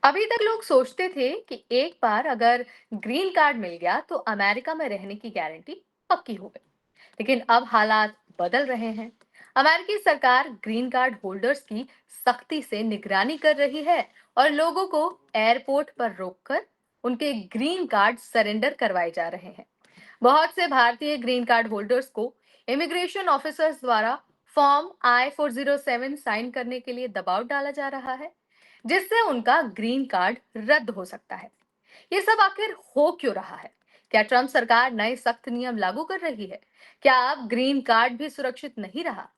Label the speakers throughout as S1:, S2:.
S1: अभी तक लोग सोचते थे कि एक बार अगर ग्रीन कार्ड मिल गया तो अमेरिका में रहने की गारंटी पक्की हो गई। लेकिन अब हालात बदल रहे हैं। अमेरिकी सरकार ग्रीन कार्ड होल्डर्स की सख्ती से निगरानी कर रही है और लोगों को एयरपोर्ट पर रोककर उनके ग्रीन कार्ड सरेंडर करवाए जा रहे हैं। बहुत से भारतीय ग्रीन कार्ड होल्डर्स को इमिग्रेशन ऑफिसर्स द्वारा फॉर्म I-407 साइन करने के लिए दबाव डाला जा रहा है, जिससे उनका ग्रीन कार्ड रद्द हो सकता है। ये सब आखिर हो क्यों रहा है? क्या ट्रंप सरकार नए सख्त नियम लागू कर रही है? क्या अब ग्रीन कार्ड भी सुरक्षित नहीं रहा?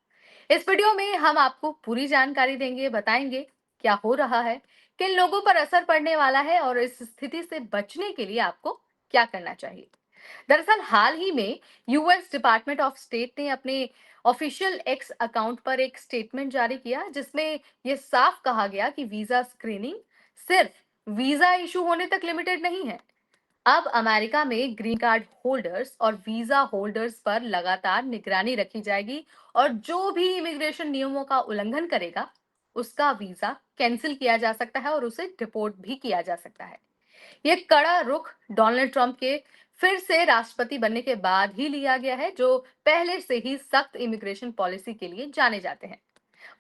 S1: इस वीडियो में हम आपको पूरी जानकारी देंगे, बताएंगे क्या हो रहा है, किन लोगों पर असर पड़ने वाला है और इस स्थिति से बचने के लिए आपको क्या करना चाहिए। दरअसल हाल ही में यूएस डिपार्टमेंट ऑफ स्टेट ने अपने ऑफिशियल एक्स अकाउंट पर एक स्टेटमेंट जारी किया, जिसमें यह साफ कहा गया कि वीजा स्क्रीनिंग सिर्फ वीजा इशू होने तक लिमिटेड नहीं है। अब अमेरिका में ग्रीन कार्ड होल्डर्स और वीजा होल्डर्स पर लगातार निगरानी रखी जाएगी और जो भी इमिग्रेशन नियमों का उल्लंघन करेगा, उसका वीजा कैंसिल किया जा सकता है और उसे डिपोर्ट भी किया जा सकता है। ये कड़ा रुख डोनाल्ड ट्रंप के फिर से राष्ट्रपति बनने के बाद ही लिया गया है, जो पहले से ही सख्त इमिग्रेशन पॉलिसी के लिए जाने जाते हैं।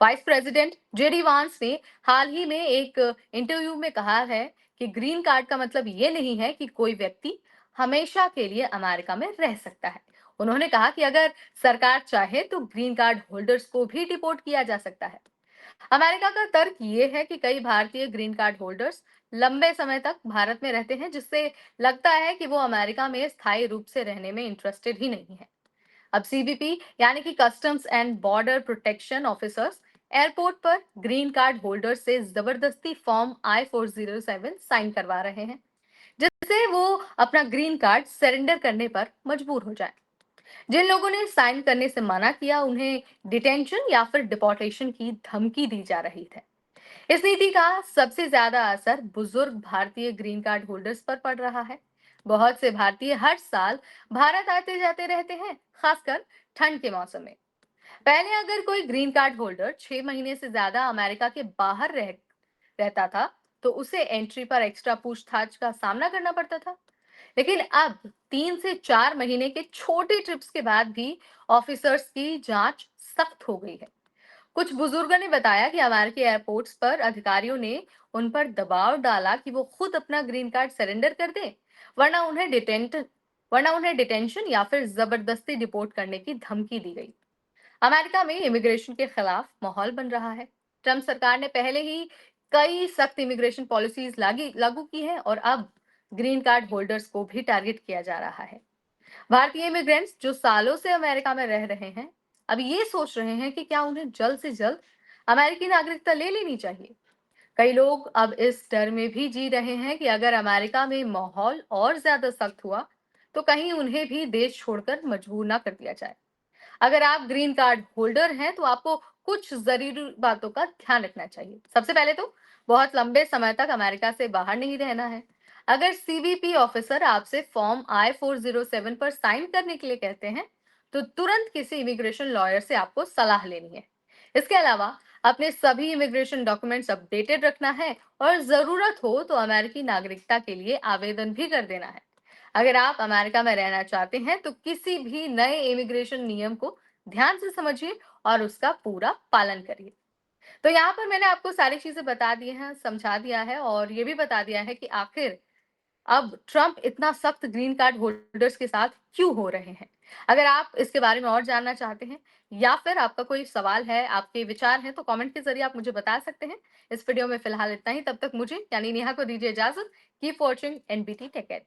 S1: वाइस प्रेसिडेंट जेडी वांस ने हाल ही में एक इंटरव्यू में कहा है कि ग्रीन कार्ड का मतलब ये नहीं है कि कोई व्यक्ति हमेशा के लिए अमेरिका में रह सकता है। उन्होंने कहा कि अगर सरकार चाहे तो ग्रीन कार्ड होल्डर्स को भी डिपोर्ट किया जा सकता है। अमेरिका का तर्क ये है कि कई भारतीय ग्रीन कार्ड होल्डर्स लंबे समय तक भारत में रहते हैं, जिससे लगता है कि वो अमेरिका में स्थायी रूप से रहने में इंटरेस्टेड ही नहीं है। अब सीबीपी यानी कि customs and border protection officers airport पर ग्रीन कार्ड होल्डर्स से जबरदस्ती फॉर्म I-407 साइन करवा रहे हैं, जिससे वो अपना ग्रीन कार्ड सरेंडर करने पर मजबूर हो जाए। जिन लोगों ने साइन करने से मना किया, उन्हें डिटेंशन या फिर डिपोर्टेशन की धमकी दी जा रही थी। इस नीति का सबसे ज्यादा असर बुजुर्ग भारतीय ग्रीन कार्ड होल्डर्स पर पड़ रहा है। बहुत से भारतीय हर साल भारत आते जाते रहते हैं, खासकर ठंड के मौसम में। पहले अगर कोई ग्रीन कार्ड होल्डर 6 महीने से ज्यादा अमेरिका के बाहर रहता था, तो उसे एंट्री पर एक्स्ट्रा पूछताछ का सामना करना पड़ता था। लेकिन अब 3 से 4 महीने के छोटे ट्रिप्स के बाद भी ऑफिसर्स की जांच सख्त हो गई है। कुछ बुजुर्गों ने बताया कि अमेरिकी एयरपोर्ट्स पर अधिकारियों ने उन पर दबाव डाला कि वो खुद अपना ग्रीन कार्ड सरेंडर कर दें, वरना उन्हें डिटेंट वरना उन्हें डिटेंशन या फिर जबरदस्ती डिपोर्ट करने की धमकी दी गई। अमेरिका में इमिग्रेशन के खिलाफ माहौल बन रहा है। ट्रंप सरकार ने पहले ही कई सख्त इमिग्रेशन पॉलिसीज लागू की हैं और अब ग्रीन कार्ड होल्डर्स को भी टारगेट किया जा रहा है। भारतीय इमिग्रेंट्स जो सालों से अमेरिका में रह रहे हैं, अब ये सोच रहे हैं कि क्या उन्हें जल्द से जल्द अमेरिकी नागरिकता ले लेनी चाहिए। कई लोग अब इस डर में भी जी रहे हैं कि अगर अमेरिका में माहौल और ज्यादा सख्त हुआ, तो कहीं उन्हें भी देश छोड़कर मजबूर ना कर दिया जाए। अगर आप ग्रीन कार्ड होल्डर हैं तो आपको कुछ जरूरी बातों का ध्यान रखना चाहिए। सबसे पहले तो बहुत लंबे समय तक अमेरिका से बाहर नहीं रहना है। अगर सीबीपी ऑफिसर आपसे फॉर्म I-407 पर साइन करने के लिए कहते हैं, तो तुरंत किसी इमिग्रेशन लॉयर से आपको सलाह लेनी है। इसके अलावा अपने सभी इमिग्रेशन डॉक्यूमेंट्स अपडेटेड रखना है और जरूरत हो तो अमेरिकी नागरिकता के लिए आवेदन भी कर देना है। अगर आप अमेरिका में रहना चाहते हैं तो किसी भी नए इमिग्रेशन नियम को ध्यान से समझिए और उसका पूरा पालन करिए। तो यहाँ पर मैंने आपको सारी चीजें बता दी हैं, समझा दिया है और ये भी बता दिया है कि आखिर अब ट्रंप इतना सख्त ग्रीन कार्ड होल्डर्स के साथ क्यों हो रहे हैं। अगर आप इसके बारे में और जानना चाहते हैं या फिर आपका कोई सवाल है, आपके विचार हैं, तो कमेंट के जरिए आप मुझे बता सकते हैं। इस वीडियो में फिलहाल इतना ही। तब तक मुझे यानी नेहा को दीजिए इजाजत। Keep watching NBT take care.